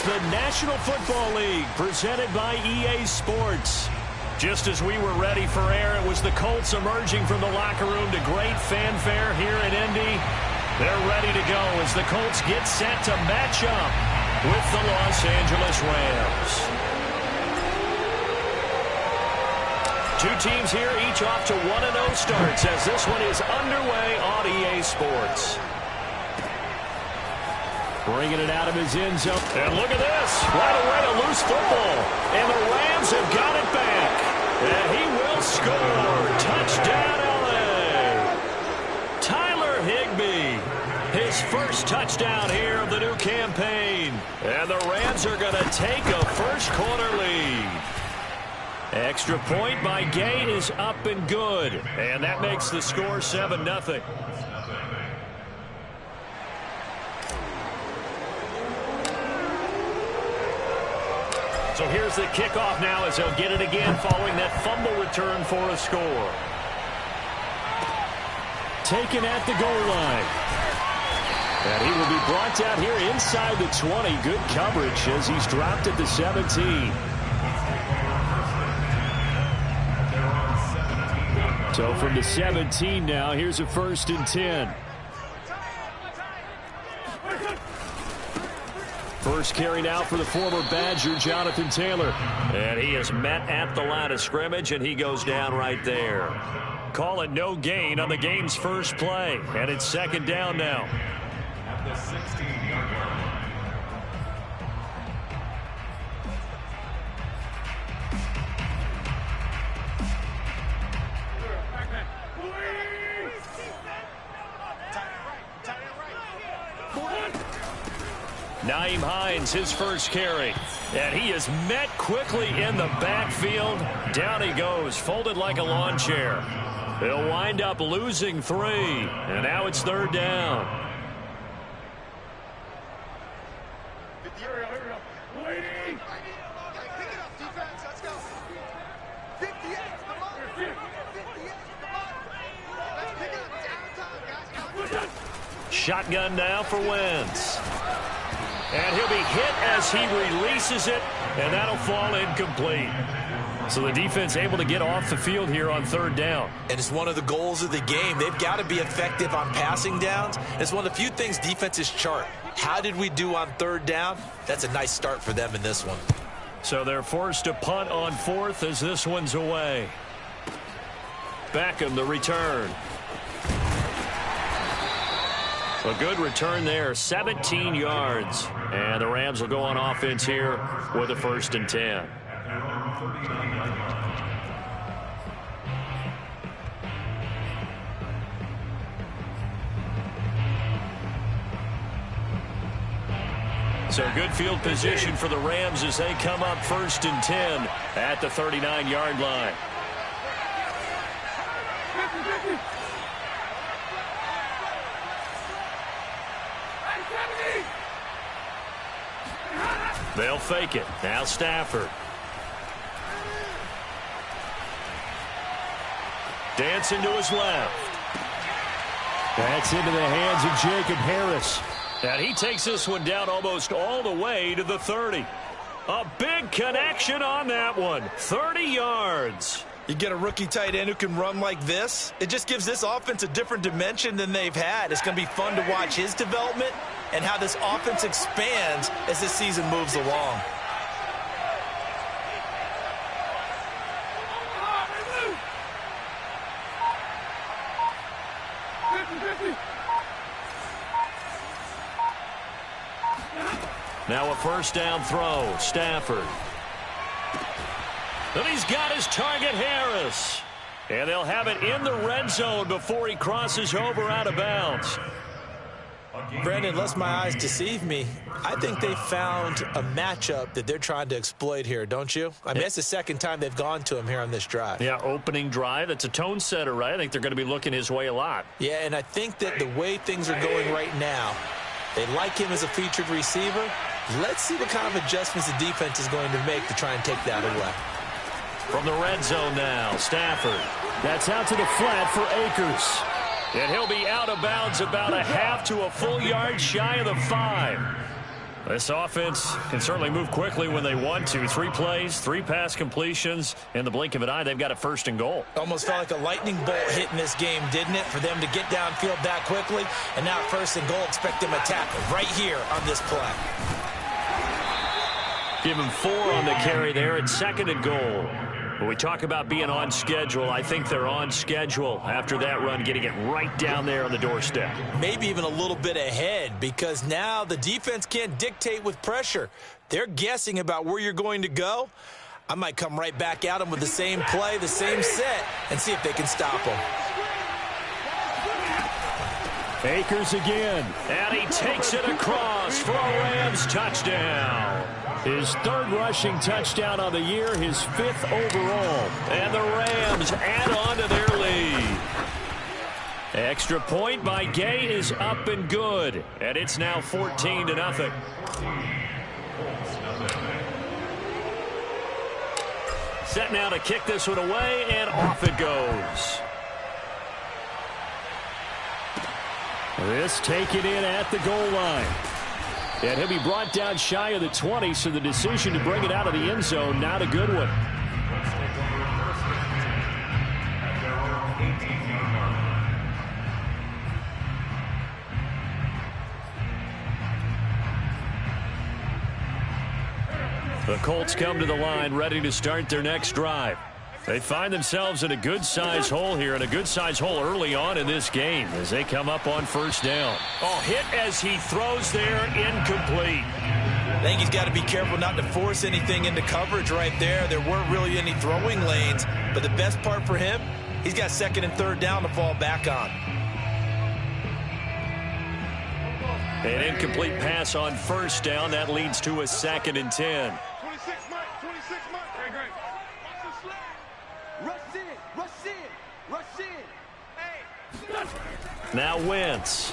the National Football League, presented by EA Sports. Just as we were ready for air, it was the Colts emerging from the locker room to great fanfare here in Indy. They're ready to go as the Colts get set to match up with the Los Angeles Rams. Two teams here, each off to 1-0 starts as this one is underway on EA Sports. Bringing it out of his end zone. And look at this. Right away, a loose football. And the Rams have got it back. And he will score. Touchdown, L.A. Tyler Higbee. His first touchdown here of the new campaign. And the Rams are going to take a first-quarter lead. Extra point by Gay is up and good. And that makes the score 7-0. So here's the kickoff now as he'll get it again following that fumble return for a score. Taken at the goal line. And he will be brought down here inside the 20. Good coverage as he's dropped at the 17. So from the 17 now, here's a 1st and 10. First carry now for the former Badger, Jonathan Taylor. And he is met at the line of scrimmage, and he goes down right there. Call it no gain on the game's first play. And it's 2nd down now. At the 16-yard line. Nyheim Hines, his first carry. And he is met quickly in the backfield. Down he goes, folded like a lawn chair. They'll wind up losing 3. And now it's 3rd down. Shotgun now for Wentz. And he'll be hit as he releases it, and that'll fall incomplete. So the defense able to get off the field here on 3rd down. And it's one of the goals of the game. They've got to be effective on passing downs. It's one of the few things defenses chart. How did we do on 3rd down? That's a nice start for them in this one. So they're forced to punt on 4th as this one's away. Beckham, the return. A good return there, 17 yards. And the Rams will go on offense here with a 1st and 10. So good field position for the Rams as they come up 1st and 10 at the 39-yard line. They'll fake it. Now Stafford. Dancing to his left. That's into the hands of Jacob Harris. And he takes this one down almost all the way to the 30. A big connection on that one. 30 yards. You get a rookie tight end who can run like this, it just gives this offense a different dimension than they've had. It's going to be fun to watch his development and how this offense expands as this season moves along. Now a 1st down throw. Stafford. And he's got his target, Harris. And they'll have it in the red zone before he crosses over out of bounds. Brandon, unless my eyes deceive me, I think they found a matchup that they're trying to exploit here, don't you? I mean, it's the 2nd time they've gone to him here on this drive. Yeah, opening drive. It's a tone setter, right? I think they're going to be looking his way a lot. Yeah, and I think that the way things are going right now, they like him as a featured receiver. Let's see what kind of adjustments the defense is going to make to try and take that away. From the red zone now, Stafford. That's out to the flat for Akers. And he'll be out of bounds about a half to a full yard shy of the 5. This offense can certainly move quickly when they want to. 3 plays, 3 pass completions. In the blink of an eye, they've got a 1st and goal. Almost felt like a lightning bolt hit in this game, didn't it? For them to get downfield that quickly. And now 1st and goal, expect them to tackle right here on this play. Give him 4 on the carry there at 2nd and goal. When we talk about being on schedule, I think they're on schedule after that run, getting it right down there on the doorstep. Maybe even a little bit ahead, because now the defense can't dictate with pressure. They're guessing about where you're going to go. I might come right back at them with the same play, the same set, and see if they can stop them. Akers again, and he takes it across for a Rams touchdown. His 3rd rushing touchdown on the year, his 5th overall. And the Rams add on to their lead. Extra point by Gay is up and good. And it's now 14-0. Set now to kick this one away, and off it goes. This taken in at the goal line. And he'll be brought down shy of the 20, so the decision to bring it out of the end zone, not a good one. The Colts come to the line, ready to start their next drive. They find themselves in a good-sized hole here, and a good-sized hole early on in this game as they come up on 1st down. Oh, hit as he throws there, incomplete. I think he's got to be careful not to force anything into coverage right there. There weren't really any throwing lanes, but the best part for him, he's got 2nd and 3rd down to fall back on. An incomplete pass on 1st down. That leads to a 2nd and 10. Now Wentz.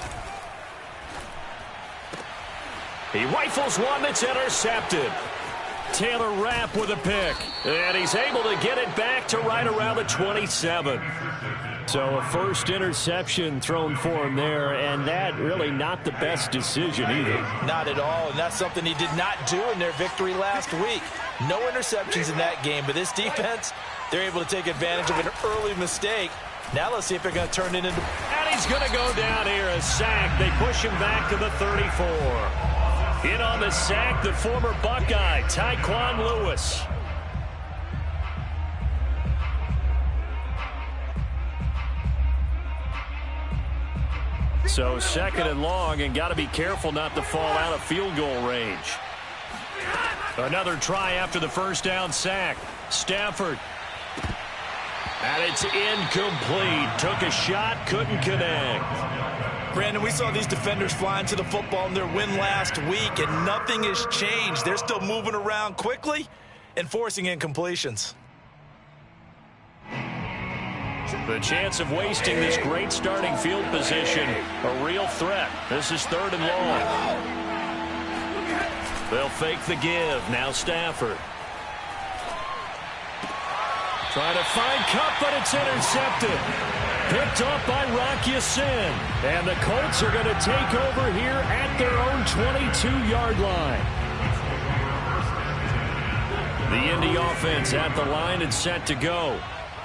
He rifles one that's intercepted. Taylor Rapp with a pick. And he's able to get it back to right around the 27. So a 1st interception thrown for him there, and that really not the best decision either. Not at all, and that's something he did not do in their victory last week. No interceptions in that game, but this defense, they're able to take advantage of an early mistake. Now let's see if they're going to turn it into... And he's going to go down here, a sack. They push him back to the 34. In on the sack, the former Buckeye, Tyquan Lewis. So 2nd and long, and got to be careful not to fall out of field goal range. Another try after the 1st down sack. Stafford. And it's incomplete. Took a shot, couldn't connect. Brandon, we saw these defenders flying to the football in their win last week, and nothing has changed. They're still moving around quickly and forcing incompletions. The chance of wasting this great starting field position, a real threat. This is 3rd and long. They'll fake the give. Now Stafford. Trying to find Cup, but it's intercepted. Picked up by Rocky Sin. And the Colts are going to take over here at their own 22-yard line. The Indy offense at the line and set to go.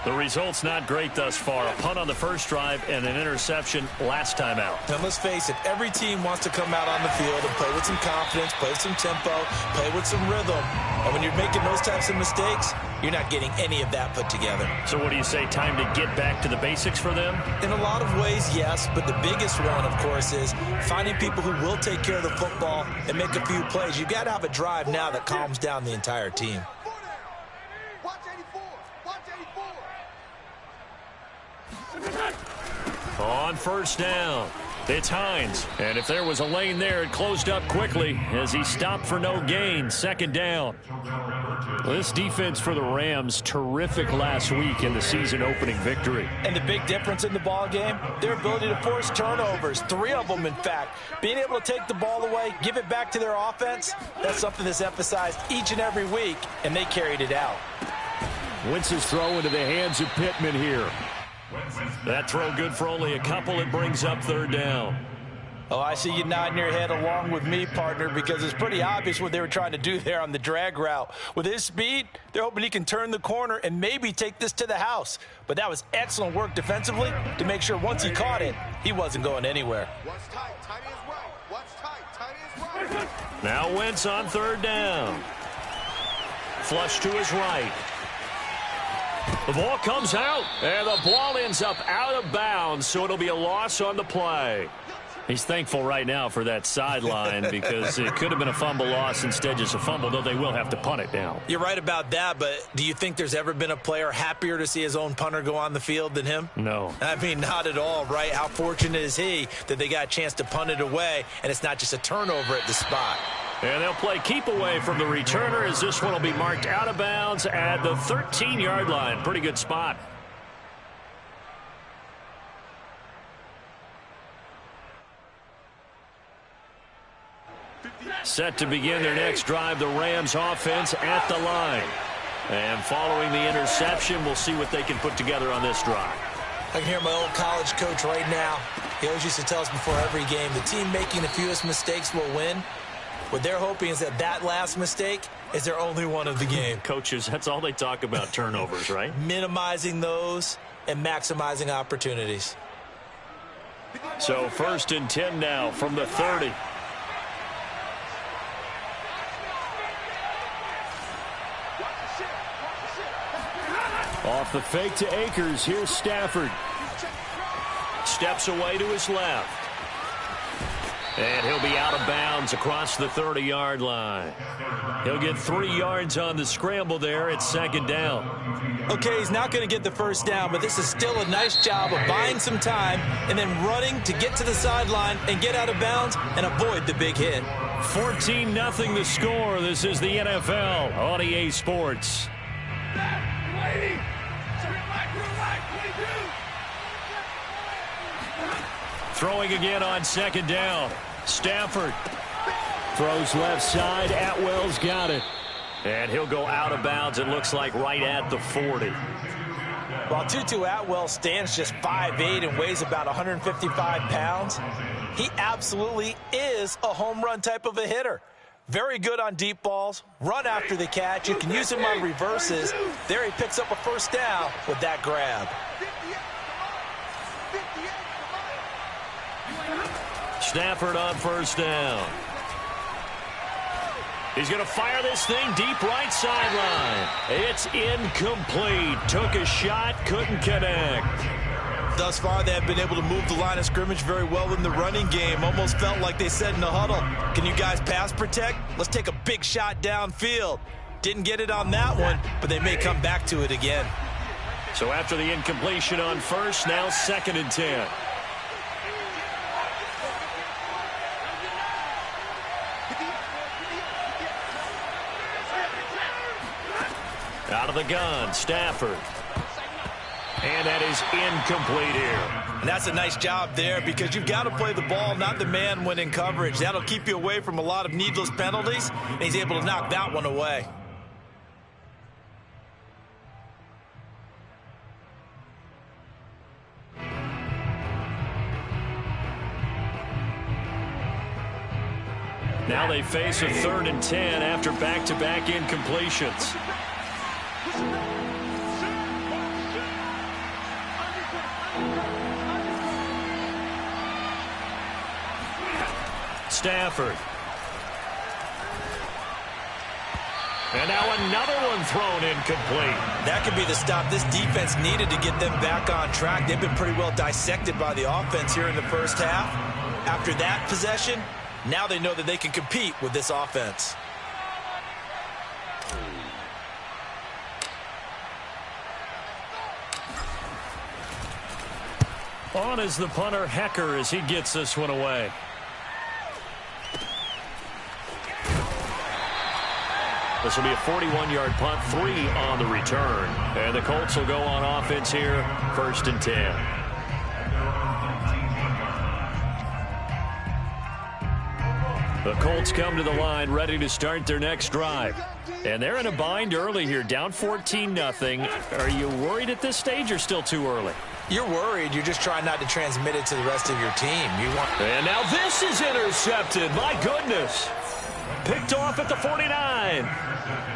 The result's not great thus far. A punt on the 1st drive and an interception last time out. Now let's face it, every team wants to come out on the field and play with some confidence, play with some tempo, play with some rhythm. And when you're making those types of mistakes, you're not getting any of that put together. So what do you say, time to get back to the basics for them? In a lot of ways, yes, but the biggest one, of course, is finding people who will take care of the football and make a few plays. You've got to have a drive now that calms down the entire team. On 1st down, it's Hines. And if there was a lane there, it closed up quickly as he stopped for no gain. 2nd down. This defense for the Rams, terrific last week in the season-opening victory. And the big difference in the ball game, their ability to force turnovers, 3 of them, in fact. Being able to take the ball away, give it back to their offense, that's something that's emphasized each and every week, and they carried it out. Wentz's throw into the hands of Pittman here. That throw good for only a couple. It brings up 3rd down. Oh, I see you nodding your head along with me, partner, because it's pretty obvious what they were trying to do there on the drag route. With his speed, they're hoping he can turn the corner and maybe take this to the house. But that was excellent work defensively to make sure once he caught it, he wasn't going anywhere. What's tight? Tight is right. What's tight? Tight is right. Now Wentz on third down. Flush to his right. The ball comes out, and the ball ends up out of bounds, so it'll be a loss on the play. He's thankful right now for that sideline because it could have been a fumble loss, instead just a fumble, though they will have to punt it now. You're right about that, but do you think there's ever been a player happier to see his own punter go on the field than him? No. I mean, not at all, right? How fortunate is he that they got a chance to punt it away, and it's not just a turnover at the spot. And they'll play keep away from the returner as this one will be marked out of bounds at the 13-yard line. Pretty good spot. Set to begin their next drive, the Rams offense at the line. And following the interception, we'll see what they can put together on this drive. I can hear my old college coach right now. He always used to tell us before every game, the team making the fewest mistakes will win. What they're hoping is that last mistake is their only one of the game. Coaches, that's all they talk about, turnovers, right? Minimizing those and maximizing opportunities. So 1st and 10 now from the 30. Off the fake to Akers. Here's Stafford. Steps away to his left. And he'll be out of bounds across the 30-yard line. He'll get 3 yards on the scramble there at 2nd down. Okay, he's not going to get the first down, but this is still a nice job of buying some time and then running to get to the sideline and get out of bounds and avoid the big hit. 14-0 the score. This is the NFL on EA Sports. Throwing again on 2nd down. Stafford throws left side. Atwell's got it. And he'll go out of bounds, it looks like, right at the 40. While Tutu Atwell stands just 5'8" and weighs about 155 pounds, he absolutely is a home run type of a hitter. Very good on deep balls, run after the catch. You can use him on reverses. There he picks up a first down with that grab. Stafford on 1st down. He's going to fire this thing deep right sideline. It's incomplete. Took a shot, couldn't connect. Thus far, they have been able to move the line of scrimmage very well in the running game. Almost felt like they said in the huddle, can you guys pass protect? Let's take a big shot downfield. Didn't get it on that one, but they may come back to it again. So after the incompletion on 1st, now 2nd and 10. Out of the gun, Stafford. And that is incomplete here. And that's a nice job there because you've got to play the ball, not the man when in coverage. That'll keep you away from a lot of needless penalties, and he's able to knock that one away. Now they face a 3rd and 10 after back-to-back incompletions. Stafford. And now another one thrown incomplete. That could be the stop this defense needed to get them back on track. They've been pretty well dissected by the offense here in the first half. After that possession, now they know that they can compete with this offense. On is the punter, Hecker, as he gets this one away. This will be a 41-yard punt, 3 on the return. And the Colts will go on offense here, 1st and 10. The Colts come to the line ready to start their next drive. And they're in a bind early here, down 14-0. Are you worried at this stage or still too early? You're worried. You're just trying not to transmit it to the rest of your team. And now this is intercepted. My goodness. Picked off at the 49.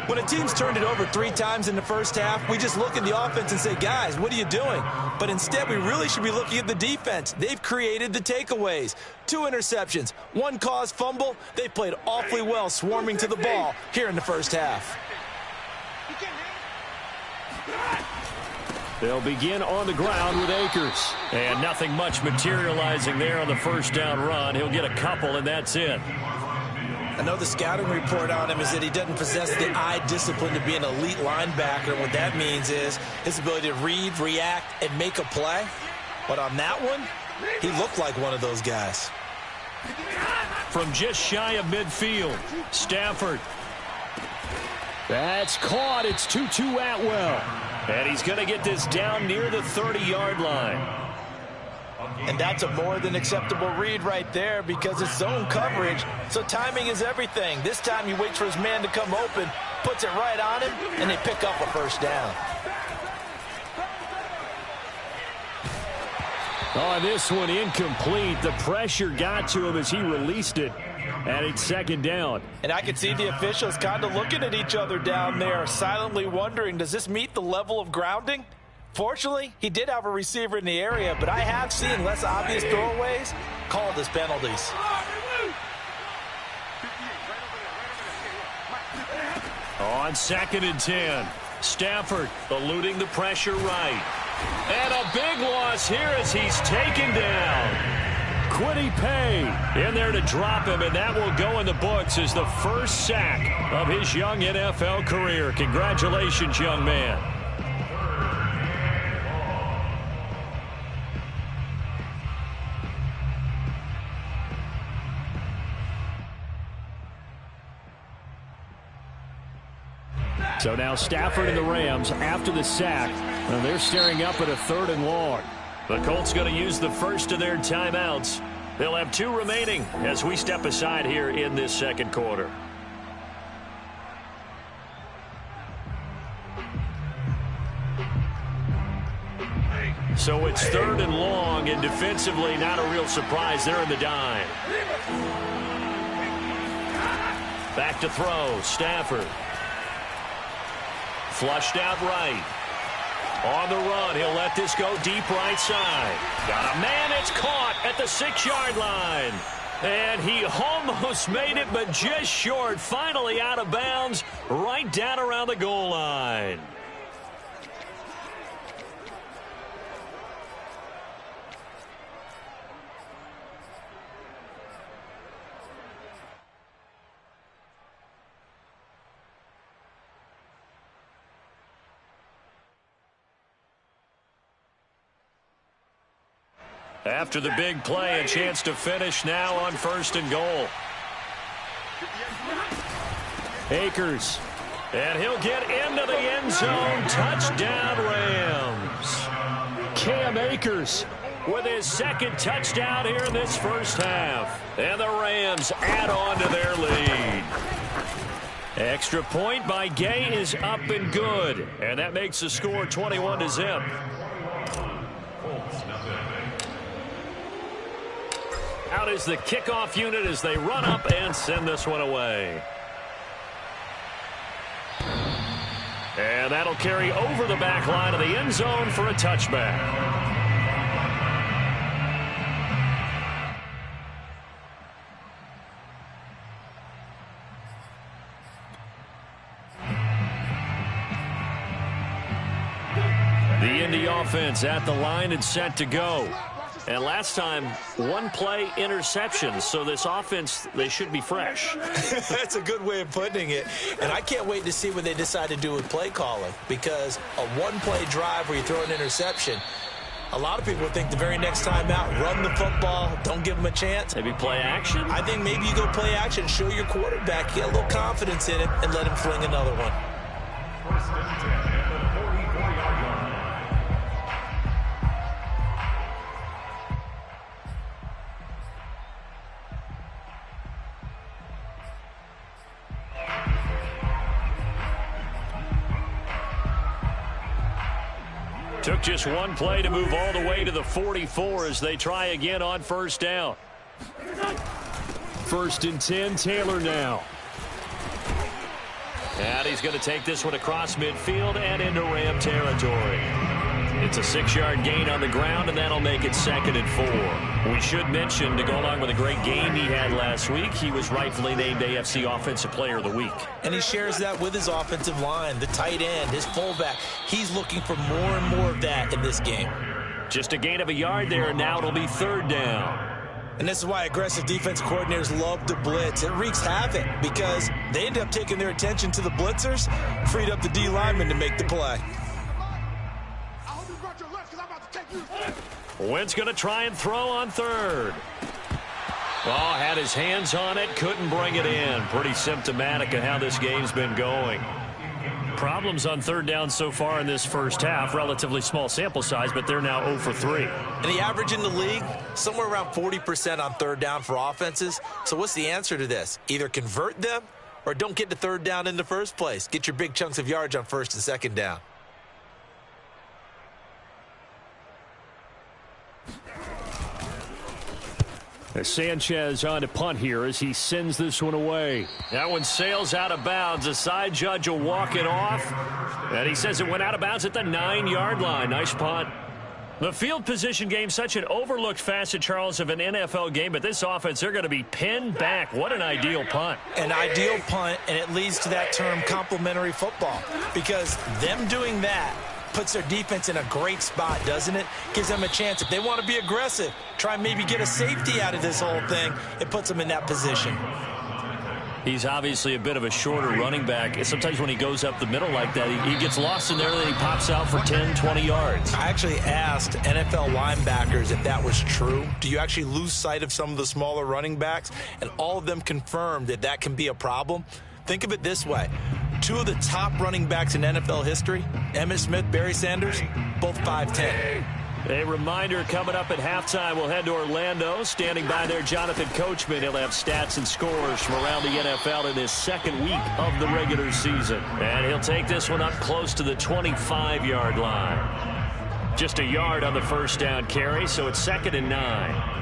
When a team's turned it over 3 times in the first half, we just look at the offense and say, guys, what are you doing? But instead, we really should be looking at the defense. They've created the takeaways. 2 interceptions, 1 caused fumble. They played awfully well swarming to the ball here in the first half. They'll begin on the ground with Akers. And nothing much materializing there on the first down run. He'll get a couple, and that's it. I know the scouting report on him is that he doesn't possess the eye discipline to be an elite linebacker. What that means is his ability to read, react, and make a play. But on that one, he looked like one of those guys. From just shy of midfield, Stafford. That's caught. It's Tutu Atwell. And he's going to get this down near the 30-yard line. And that's a more than acceptable read right there because it's zone coverage, so timing is everything. This time he waits for his man to come open, puts it right on him, and they pick up a first down. Oh, this one incomplete. The pressure got to him as he released it, and it's second down. And I could see the officials kind of looking at each other down there, silently wondering, does this meet the level of grounding? Fortunately, he did have a receiver in the area, but I have seen less obvious throwaways called as penalties. On 2nd and 10, Stafford eluding the pressure right. And a big loss here as he's taken down. Kwity Paye in there to drop him, and that will go in the books as the first sack of his young NFL career. Congratulations, young man. So now Stafford and the Rams after the sack. And they're staring up at a 3rd and long. The Colts going to use the first of their timeouts. They'll have 2 remaining as we step aside here in this second quarter. So it's 3rd and long, and defensively not a real surprise there in the dime. Back to throw, Stafford. Flushed out right. On the run, he'll let this go deep right side. Got a man, it's caught at the 6-yard line. And he almost made it, but just short. Finally out of bounds, right down around the goal line. After the big play, a chance to finish now on 1st and goal. Akers. And he'll get into the end zone. Touchdown, Rams. Cam Akers with his 2nd touchdown here in this first half. And the Rams add on to their lead. Extra point by Gay is up and good. And that makes the score 21-0. Out is the kickoff unit as they run up and send this one away. And that'll carry over the back line of the end zone for a touchback. The Indy offense at the line and set to go. And last time, 1-play interception. So this offense, they should be fresh. That's a good way of putting it. And I can't wait to see what they decide to do with play calling. Because a 1-play drive where you throw an interception, a lot of people think the very next time out, run the football, don't give them a chance. Maybe play action? I think maybe you go play action, show your quarterback, get a little confidence in it, and let him fling another one. Took just one play to move all the way to the 44 as they try again on first down. 1st and 10, Taylor now. And he's going to take this one across midfield and into Ram territory. It's a 6-yard gain on the ground, and that'll make it 2nd and 4. We should mention, to go along with a great game he had last week, he was rightfully named AFC Offensive Player of the Week. And he shares that with his offensive line, the tight end, his fullback. He's looking for more and more of that in this game. Just a gain of a yard there, and now it'll be 3rd down. And this is why aggressive defense coordinators love to blitz. It wreaks havoc because they end up taking their attention to the blitzers, freed up the D lineman to make the play. Wentz going to try and throw on 3rd. Oh, had his hands on it, couldn't bring it in. Pretty symptomatic of how this game's been going. Problems on 3rd down so far in this first half. Relatively small sample size, but they're now 0 for 3. And the average in the league, somewhere around 40% on 3rd down for offenses. So what's the answer to this? Either convert them or don't get to 3rd down in the first place. Get your big chunks of yards on 1st and 2nd down. Sanchez on to punt here as he sends this one away. That one sails out of bounds. The side judge will walk it off. And he says it went out of bounds at the 9-yard line. Nice punt. The field position game, such an overlooked facet, Charles, of an NFL game. But this offense, they're going to be pinned back. What an ideal punt. An ideal punt, and it leads to that term complementary football. Because them doing that puts their defense in a great spot, doesn't it? Gives them a chance. If they want to be aggressive, try and maybe get a safety out of this whole thing, it puts them in that position. He's obviously a bit of a shorter running back. Sometimes when he goes up the middle like that, he gets lost in there, and then he pops out for 10, 20 yards. I actually asked NFL linebackers if that was true. Do you actually lose sight of some of the smaller running backs? And all of them confirmed that that can be a problem. Think of it this way. 2 of the top running backs in NFL history, Emmitt Smith, Barry Sanders, both 5'10". A reminder coming up at halftime, we'll head to Orlando. Standing by there, Jonathan Coachman. He'll have stats and scores from around the NFL in his 2nd week of the regular season. And he'll take this one up close to the 25-yard line. Just a yard on the 1st down carry, so it's 2nd and 9.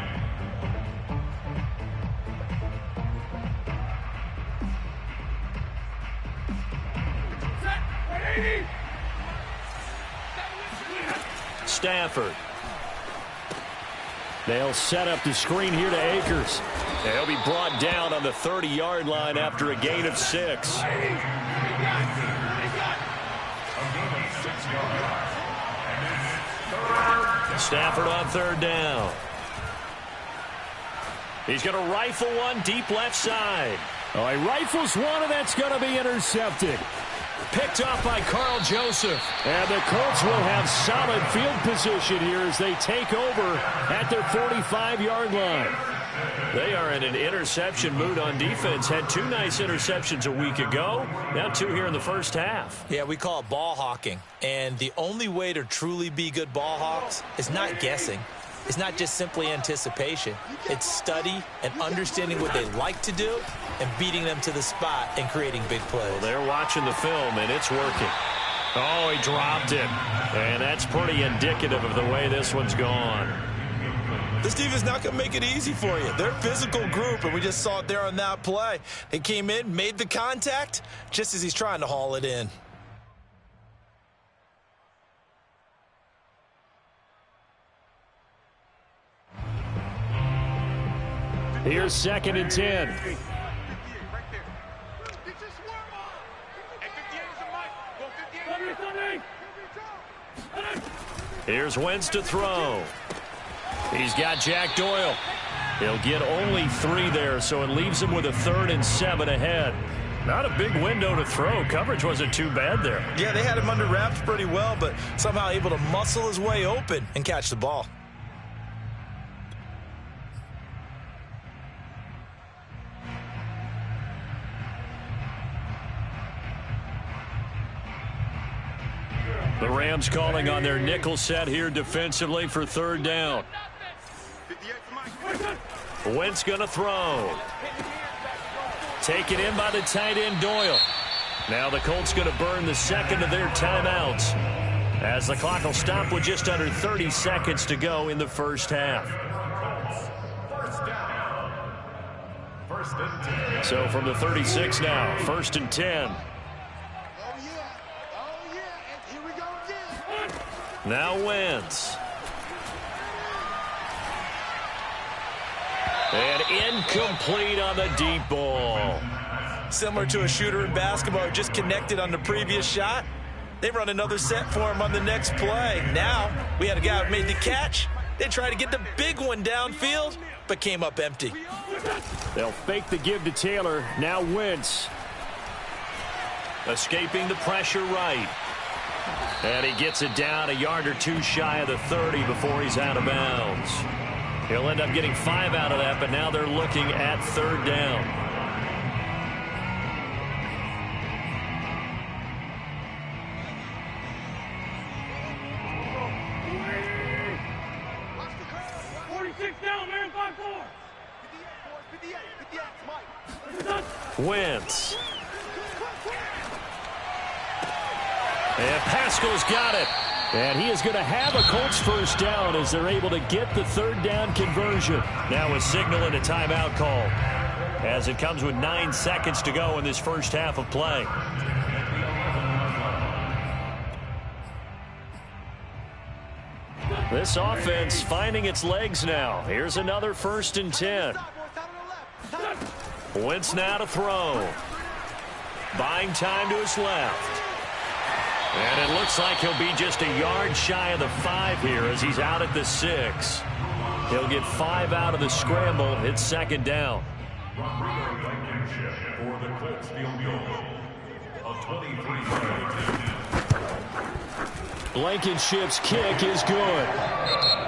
Stafford. They'll set up the screen here to Akers. They'll be brought down on the 30-yard line after a gain of 6. Stafford on 3rd down. He's going to rifle one deep left side. Oh, he rifles one, and that's going to be intercepted. Picked off by Carl Joseph. And the Colts will have solid field position here as they take over at their 45-yard line. They are in an interception mood on defense. Had 2 nice interceptions a week ago. Now 2 here in the first half. Yeah, we call it ball hawking. And the only way to truly be good ball hawks is not guessing. It's not just simply anticipation. It's study and understanding what they like to do and beating them to the spot and creating big plays. Well, they're watching the film, and it's working. Oh, he dropped it. And that's pretty indicative of the way this one's gone. This defense is not going to make it easy for you. They're a physical group, and we just saw it there on that play. They came in, made the contact, just as he's trying to haul it in. Here's 2nd and 10. Here's Wentz to throw. He's got Jack Doyle. He'll get only 3 there, so it leaves him with a 3rd and 7 ahead. Not a big window to throw. Coverage wasn't too bad there. Yeah, they had him under wraps pretty well, but somehow able to muscle his way open and catch the ball. The Rams calling on their nickel set here defensively for 3rd down. Wentz going to throw. Taken in by the tight end Doyle. Now the Colts going to burn the 2nd of their timeouts. as the clock will stop with just under 30 seconds to go in the first half. So from the 36 now, 1st and 10. Now Wentz. And incomplete on the deep ball. Similar to a shooter in basketball, just connected on the previous shot. They run another set for him on the next play. Now, we had a guy who made the catch. They tried to get the big one downfield, but came up empty. They'll fake the give to Taylor. Now Wentz. Escaping the pressure right. And he gets it down a yard or two shy of the 30 before he's out of bounds. He'll end up getting 5 out of that, but now they're looking at 3rd down. Wentz. And Pascal's got it. And he is going to have a Colts 1st down as they're able to get the 3rd down conversion. Now a signal and a timeout call as it comes with 9 seconds to go in this first half of play. This offense finding its legs now. Here's another 1st and 10. Wentz now to throw. Buying time to his left. And it looks like he'll be just a yard shy of the 5 here as he's out at the 6. He'll get 5 out of the scramble. It's 2nd down. Blankenship's kick is good.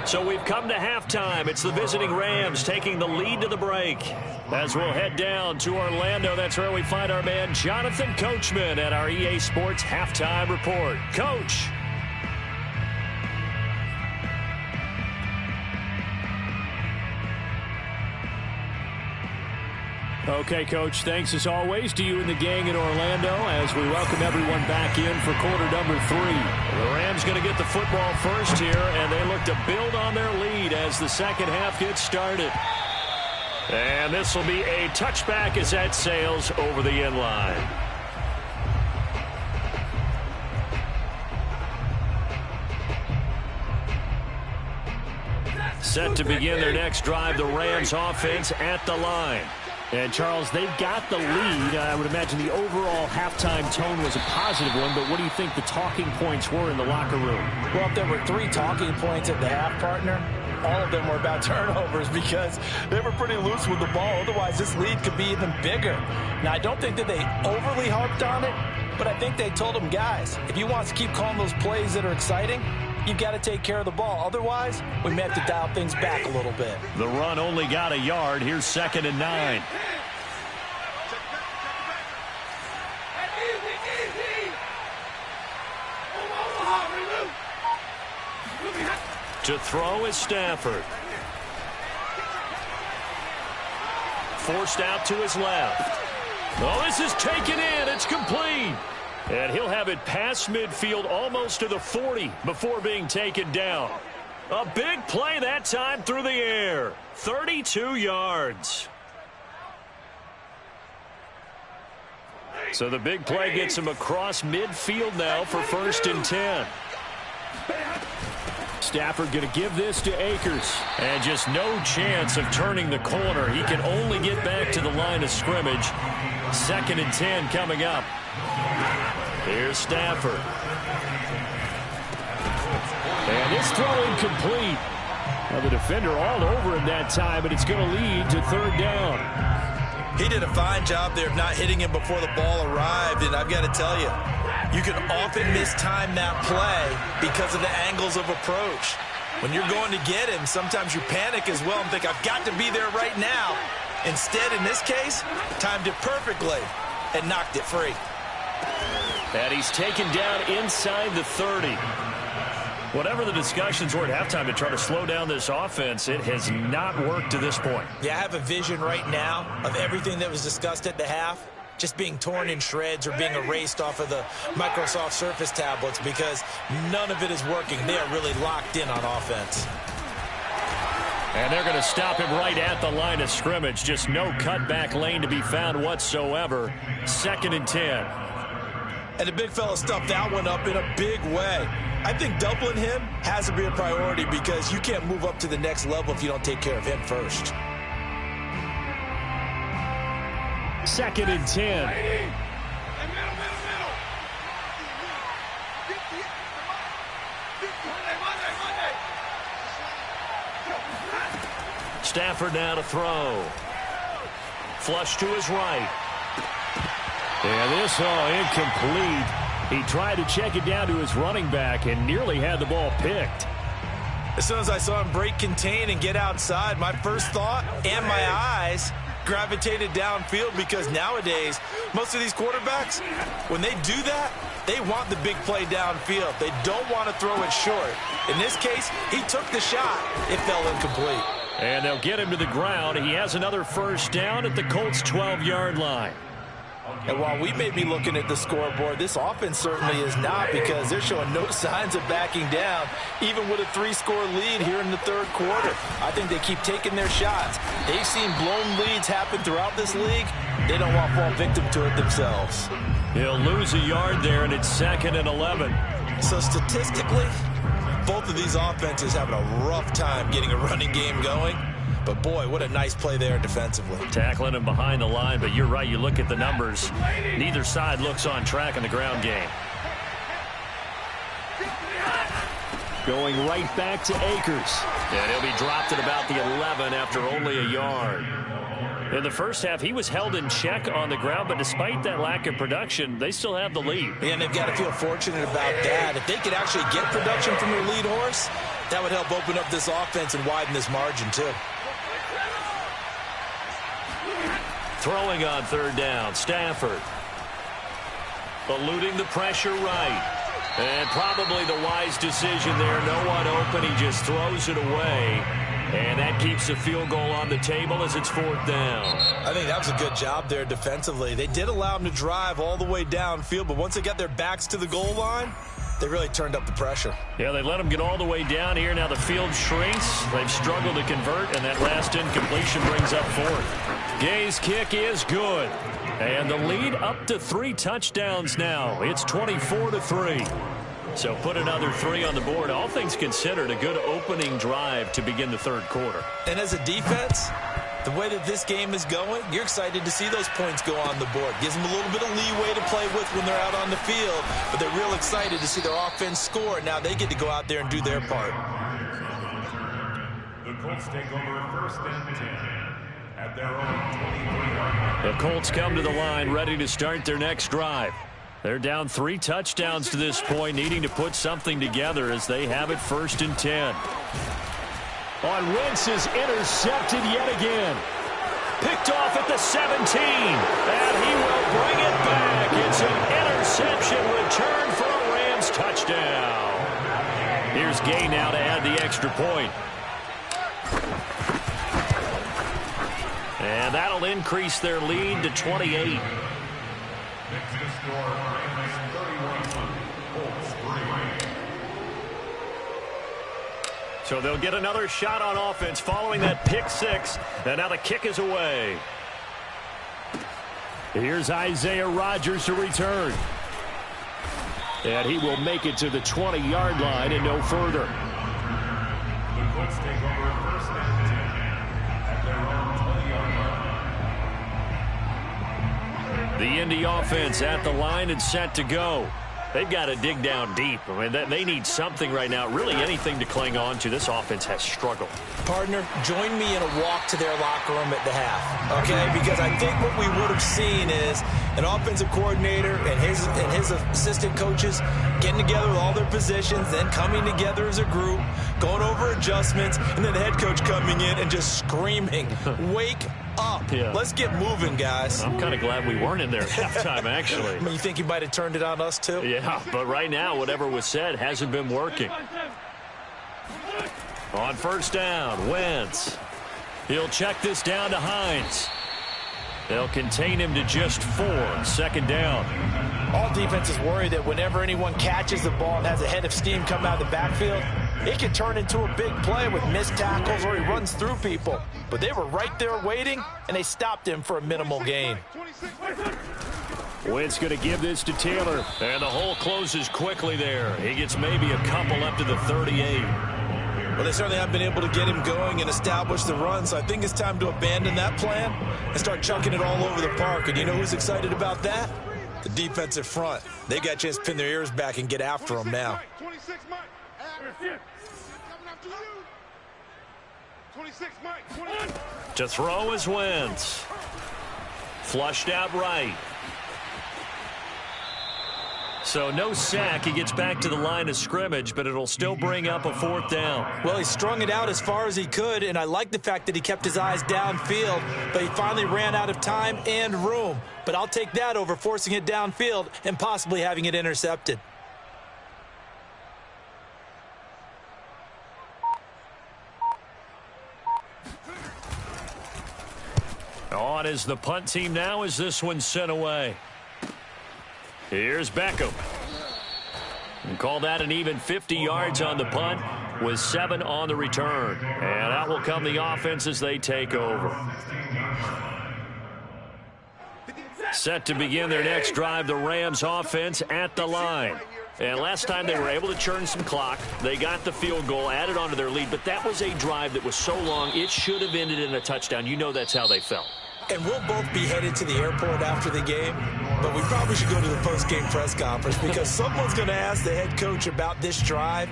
So we've come to halftime. It's the visiting Rams taking the lead to the break. As we'll head down to Orlando, that's where we find our man Jonathan Coachman at our EA Sports Halftime Report. Coach. Okay, Coach, thanks as always to you and the gang in Orlando as we welcome everyone back in for quarter number 3. The Rams going to get the football first here, and they look to build on their lead as the second half gets started. And this will be a touchback as that sails over the end line. Set to begin their next drive, the Rams offense at the line. And, Charles, they've got the lead. I would imagine the overall halftime tone was a positive one, but what do you think the talking points were in the locker room? Well, if there were 3 talking points at the half, partner, all of them were about turnovers because they were pretty loose with the ball. Otherwise, this lead could be even bigger. Now, I don't think that they overly harped on it, but I think they told them, guys, if you want to keep calling those plays that are exciting, you've got to take care of the ball. Otherwise, we may have to dial things back a little bit. The run only got a yard. Here's 2nd and 9. To throw is Stafford. Forced out to his left. Oh, this is taken in. It's complete. And he'll have it past midfield almost to the 40 before being taken down. A big play that time through the air. 32 yards. So the big play gets him across midfield now for 1st and 10. Stafford going to give this to Akers. And just no chance of turning the corner. He can only get back to the line of scrimmage. 2nd and 10 coming up. Here's Stafford. And this throw incomplete. Well, the defender all over him that time, but it's going to lead to 3rd down. He did a fine job there of not hitting him before the ball arrived, and I've got to tell you, you can often mistime that play because of the angles of approach. When you're going to get him, sometimes you panic as well and think, I've got to be there right now. Instead, in this case, timed it perfectly and knocked it free. And he's taken down inside the 30. Whatever the discussions were at halftime to try to slow down this offense, it has not worked to this point. Yeah, I have a vision right now of everything that was discussed at the half just being torn in shreds or being erased off of the Microsoft Surface tablets because none of it is working. They are really locked in on offense. And they're going to stop him right at the line of scrimmage. Just no cutback lane to be found whatsoever. 2nd and 10. And the big fella stuffed that one up in a big way. I think doubling him has to be a priority because you can't move up to the next level if you don't take care of him first. 2nd and 10. Stafford now to throw. Flush to his right. And this incomplete. He tried to check it down to his running back and nearly had the ball picked. As soon as I saw him break contain and get outside, my first thought and my eyes gravitated downfield because nowadays, most of these quarterbacks, when they do that, they want the big play downfield. They don't want to throw it short. In this case, he took the shot. It fell incomplete. And they'll get him to the ground. He has another first down at the Colts' 12-yard line. And while we may be looking at the scoreboard, this offense certainly is not because they're showing no signs of backing down, even with a 3-score lead here in the third quarter. I think they keep taking their shots. They've seen blown leads happen throughout this league. They don't want to fall victim to it themselves. He'll lose a yard there, and it's 2nd and 11. So statistically, both of these offenses having a rough time getting a running game going. But, boy, what a nice play there defensively. Tackling him behind the line, but you're right. You look at the numbers. Neither side looks on track in the ground game. Going right back to Akers. And he'll be dropped at about the 11 after only a yard. In the first half, he was held in check on the ground, but despite that lack of production, they still have the lead. And they've got to feel fortunate about that. If they could actually get production from their lead horse, that would help open up this offense and widen this margin, too. Throwing on 3rd down, Stafford. Eluding the pressure right. And probably the wise decision there. No one open. He just throws it away. And that keeps the field goal on the table as it's 4th down. I think that was a good job there defensively. They did allow him to drive all the way downfield, but once they got their backs to the goal line, they really turned up the pressure. Yeah, they let him get all the way down here. Now the field shrinks. They've struggled to convert, and that last incompletion brings up 4th. Gay's kick is good. And the lead up to 3 touchdowns now. It's 24-3. So put another 3 on the board. All things considered, a good opening drive to begin the third quarter. And as a defense, the way that this game is going, you're excited to see those points go on the board. Gives them a little bit of leeway to play with when they're out on the field, but they're real excited to see their offense score. Now they get to go out there and do their part. The Colts take over 1st and 10 at their own 23-yard line. The Colts come to the line ready to start their next drive. They're down 3 touchdowns to this point, needing to put something together as they have it 1st and 10. On Wentz is intercepted yet again. Picked off at the 17. And he will bring it back. It's an interception return for a Rams touchdown. Here's Gay now to add the extra point. And that'll increase their lead to 28. Next to score, Rams 31, Colts 3. So they'll get another shot on offense following that pick 6. And now the kick is away. Here's Isaiah Rodgers to return. And he will make it to the 20-yard line and no further. The Colts take over 1st and 10 at their own 20-yard line. The Indy offense at the line and set to go. They've got to dig down deep. I mean, they need something right now, really anything to cling on to. This offense has struggled. Partner, join me in a walk to their locker room at the half, okay? Because I think what we would have seen is an offensive coordinator and his assistant coaches getting together with all their positions, then coming together as a group, going over adjustments, and then the head coach coming in and just screaming, wake up. Yeah. Let's get moving, guys. I'm kind of glad we weren't in there at halftime, actually. I mean, you think he might have turned it on us, too? Yeah, but right now, whatever was said hasn't been working. On 1st down, Wentz. He'll check this down to Hines. They'll contain him to just 4. 2nd down. All defenses worry that whenever anyone catches the ball and has a head of steam come out of the backfield, it can turn into a big play with missed tackles or he runs through people. But they were right there waiting, and they stopped him for a minimal gain. Wentz going to give this to Taylor, and the hole closes quickly there. He gets maybe a couple up to the 38. Well, they certainly haven't been able to get him going and establish the run, so I think it's time to abandon that plan and start chucking it all over the park. And you know who's excited about that? The defensive front. They got a chance to pin their ears back and get after him now. 26 Mike. Coming after you. 26 Mike. 21. To throw is Wentz. Flushed out right. So no sack. He gets back to the line of scrimmage, but it'll still bring up a 4th down. Well, he strung it out as far as he could, and I like the fact that he kept his eyes downfield, but he finally ran out of time and room. But I'll take that over forcing it downfield and possibly having it intercepted. On is the punt team now as this one's sent away. Here's Beckham. And call that an even 50 yards on the punt with 7 on the return. And out will come the offense as they take over. Set to begin their next drive, the Rams offense at the line. And last time they were able to churn some clock. They got the field goal, added on to their lead. But that was a drive that was so long, it should have ended in a touchdown. You know that's how they felt. And we'll both be headed to the airport after the game, but we probably should go to the post-game press conference because someone's going to ask the head coach about this drive,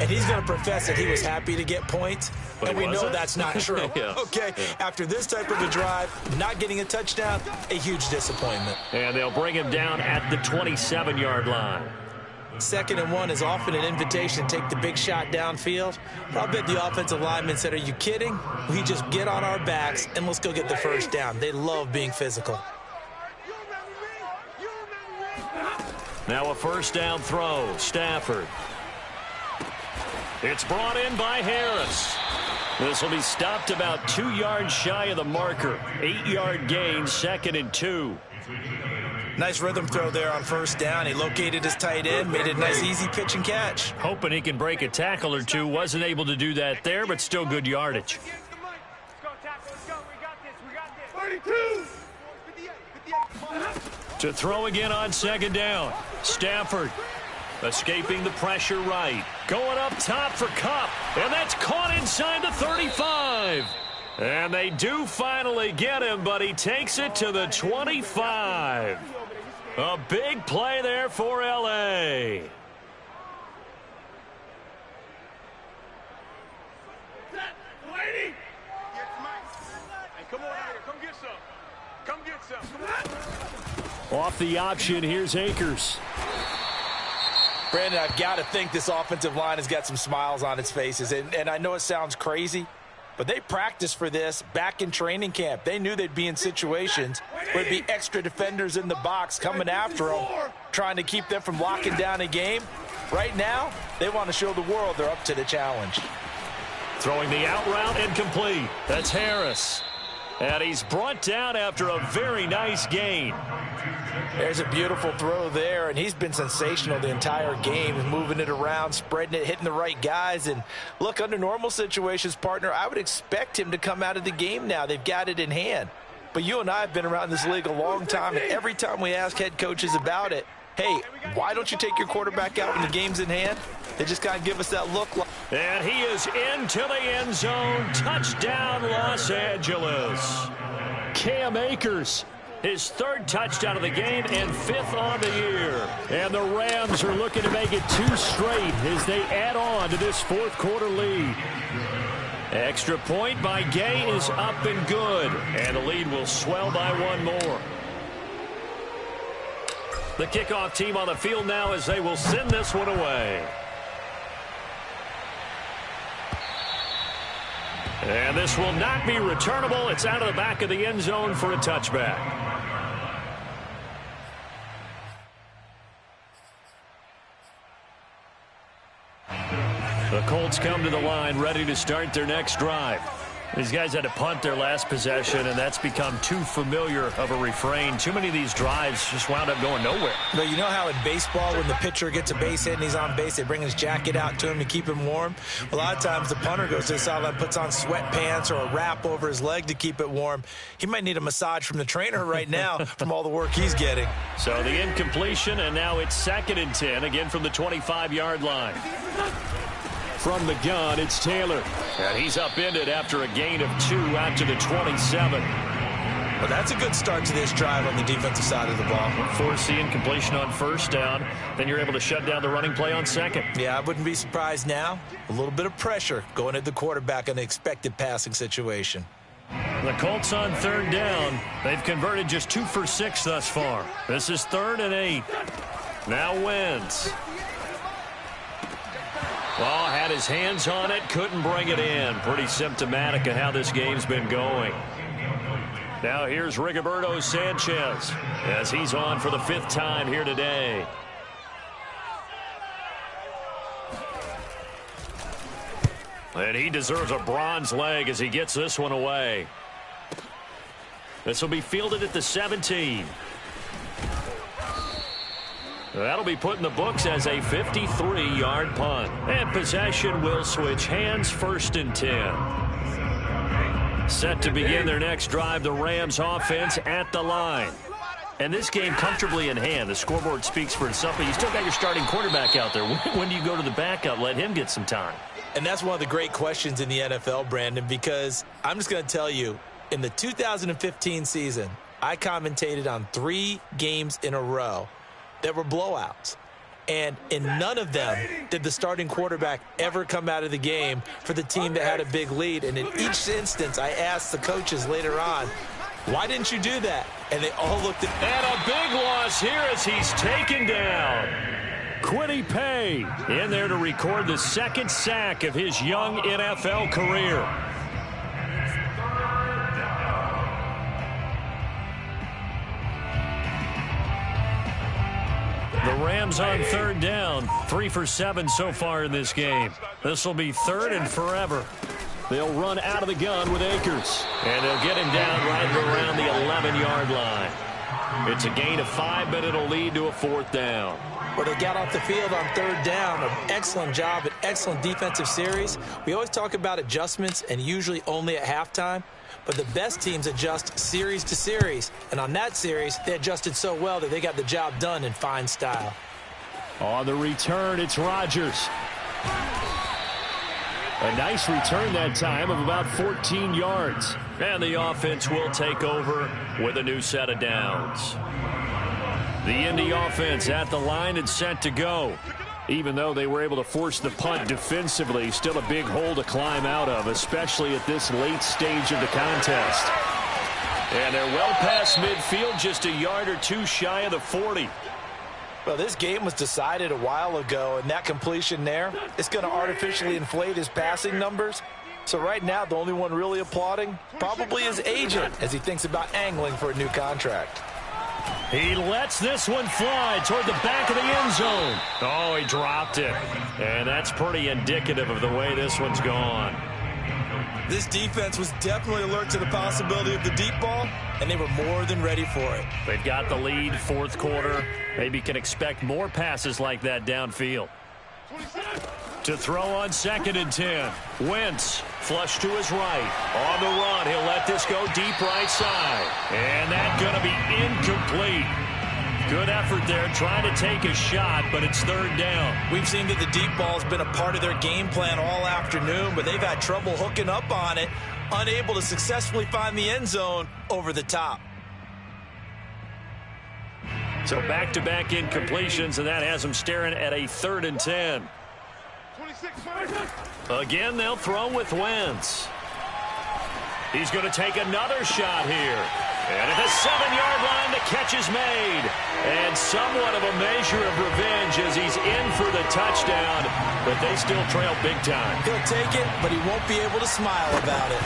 and he's going to profess that he was happy to get points, and we know that's not true. Yeah. Okay, after this type of a drive, not getting a touchdown, a huge disappointment. And they'll bring him down at the 27-yard line. 2nd and 1 is often an invitation to take the big shot downfield. But I bet the offensive lineman said, are you kidding? We just get on our backs and let's go get the 1st down. They love being physical. Now a 1st down throw. Stafford. It's brought in by Harris. This will be stopped about 2 yards shy of the marker. 8-yard gain, 2nd and 2. Nice rhythm throw there on 1st down. He located his tight end, made it a nice easy pitch and catch. Hoping he can break a tackle or two. Wasn't able to do that there, but still good yardage. To throw again on 2nd down. Stafford escaping the pressure right. Going up top for Kupp. And that's caught inside the 35. And they do finally get him, but he takes it to the 25. A big play there for L.A. Off the option, here's Akers. Brandon, I've got to think this offensive line has got some smiles on its faces. And I know it sounds crazy, but they practiced for this back in training camp. They knew they'd be in situations where there'd be extra defenders in the box coming after them, trying to keep them from locking down a game. Right now, they want to show the world they're up to the challenge. Throwing the out route incomplete. That's Harris. And he's brought down after a very nice gain. There's a beautiful throw there, and he's been sensational the entire game, moving it around, spreading it, hitting the right guys. And look, under normal situations, partner, I would expect him to come out of the game now. They've got it in hand. But you and I have been around this league a long time, and every time we ask head coaches about it, hey, why don't you take your quarterback out when the game's in hand? They just got to give us that look. And he is into the end zone. Touchdown, Los Angeles. Cam Akers, his 3rd touchdown of the game and 5th on the year. And the Rams are looking to make it 2 straight as they add on to this 4th quarter lead. Extra point by Gay is up and good. And the lead will swell by 1 more. The kickoff team on the field now as they will send this one away. And this will not be returnable. It's out of the back of the end zone for a touchback. The Colts come to the line ready to start their next drive. These guys had to punt their last possession, and that's become too familiar of a refrain. Too many of these drives just wound up going nowhere. But you know how in baseball, when the pitcher gets a base hit and he's on base, they bring his jacket out to him to keep him warm? A lot of times the punter goes to the sideline, puts on sweatpants or a wrap over his leg to keep it warm. He might need a massage from the trainer right now from all the work he's getting. So the incompletion, and now it's 2nd and 10, again from the 25-yard line. From the gun, it's Taylor. And he's upended after a gain of 2 out to the 27. Well, that's a good start to this drive on the defensive side of the ball. Force the incompletion on 1st down. Then you're able to shut down the running play on 2nd. Yeah, I wouldn't be surprised now. A little bit of pressure going at the quarterback in the expected passing situation. The Colts on 3rd down. They've converted just 2 for 6 thus far. This is 3rd and 8. Now Wentz. Well, had his hands on it, couldn't bring it in. Pretty symptomatic of how this game's been going. Now here's Rigoberto Sanchez as he's on for the 5th time here today. And he deserves a bronze leg as he gets this one away. This will be fielded at the 17. That'll be put in the books as a 53-yard punt. And possession will switch hands, 1st and 10. Set to begin their next drive, the Rams offense at the line. And this game comfortably in hand. The scoreboard speaks for itself, but you still got your starting quarterback out there. When do you go to the backup? Let him get some time. And that's one of the great questions in the NFL, Brandon, because I'm just going to tell you, in the 2015 season, I commentated on 3 games in a row that were blowouts. And in none of them did the starting quarterback ever come out of the game for the team that had a big lead. And in each instance, I asked the coaches later on, why didn't you do that? And they all looked at... And a big loss here as he's taken down. Quiddy Pay in there to record the 2nd sack of his young NFL career. The Rams on 3rd down, 3 for 7 so far in this game. This will be 3rd and forever. They'll run out of the gun with Akers, and they'll get him down right around the 11-yard line. It's a gain of 5, but it'll lead to a 4th down. Well, they got off the field on 3rd down. An excellent job, an excellent defensive series. We always talk about adjustments, and usually only at halftime. But the best teams adjust series to series. And on that series, they adjusted so well that they got the job done in fine style. On the return, it's Rodgers. A nice return that time of about 14 yards. And the offense will take over with a new set of downs. The Indy offense at the line and set to go. Even though they were able to force the punt defensively, still a big hole to climb out of, especially at this late stage of the contest. And they're well past midfield, just a yard or 2 shy of the 40. Well, this game was decided a while ago, and that completion there is going to artificially inflate his passing numbers. So right now, the only one really applauding probably his agent as he thinks about angling for a new contract. He lets this one fly toward the back of the end zone. Oh, he dropped it. And that's pretty indicative of the way this one's gone. This defense was definitely alert to the possibility of the deep ball, and they were more than ready for it. They've got the lead, 4th quarter. Maybe can expect more passes like that downfield. To throw on 2nd and 10. Wentz, flush to his right. On the run, he'll let this go deep right side. And that's going to be incomplete. Good effort there, trying to take a shot, but it's 3rd down. We've seen that the deep ball's been a part of their game plan all afternoon, but they've had trouble hooking up on it, unable to successfully find the end zone over the top. So back-to-back incompletions, and that has them staring at a 3rd and 10. Again, they'll throw with Wentz. He's going to take another shot here. And at the 7-yard line, the catch is made. And somewhat of a measure of revenge as he's in for the touchdown. But they still trail big time. He'll take it, but he won't be able to smile about it.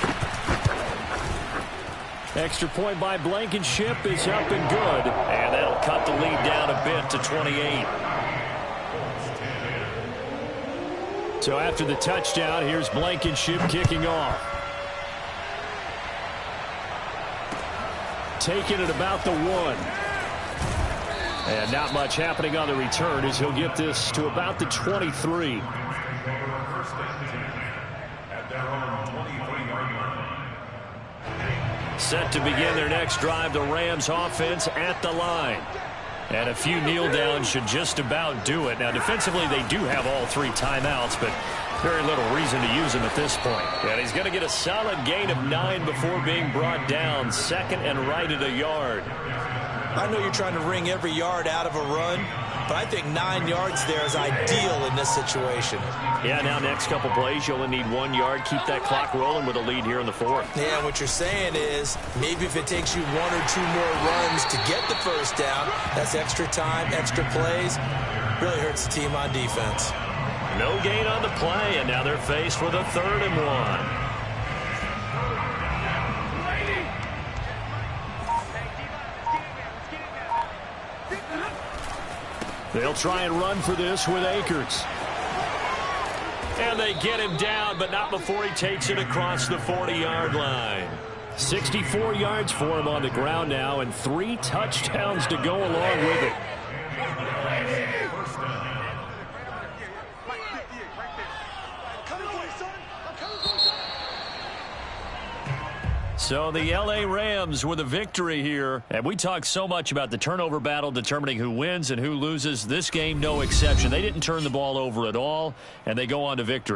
Extra point by Blankenship is up and good. And that'll cut the lead down a bit to 28. So after the touchdown, here's Blankenship kicking off. taken at about the 1. And not much happening on the return as he'll get this to about the 23. Set to begin their next drive, the Rams offense at the line. And a few kneel downs should just about do it. Now, defensively, they do have all 3 timeouts, but very little reason to use them at this point. And he's going to get a solid gain of 9 before being brought down. Second and right at a yard. I know you're trying to wring every yard out of a run, but I think 9 yards there is ideal in this situation. Yeah, now next couple plays, you only need 1 yard. Keep that clock rolling with a lead here in the 4th. Yeah, what you're saying is maybe if it takes you 1 or 2 more runs to get the first down, that's extra time, extra plays. Really hurts the team on defense. No gain on the play, and now they're faced with a 3rd and 1. They'll try and run for this with Akers. And they get him down, but not before he takes it across the 40-yard line. 64 yards for him on the ground now, and 3 touchdowns to go along with it. So the L.A. Rams with a victory here. And we talk so much about the turnover battle determining who wins and who loses. This game, no exception. They didn't turn the ball over at all, and they go on to victory.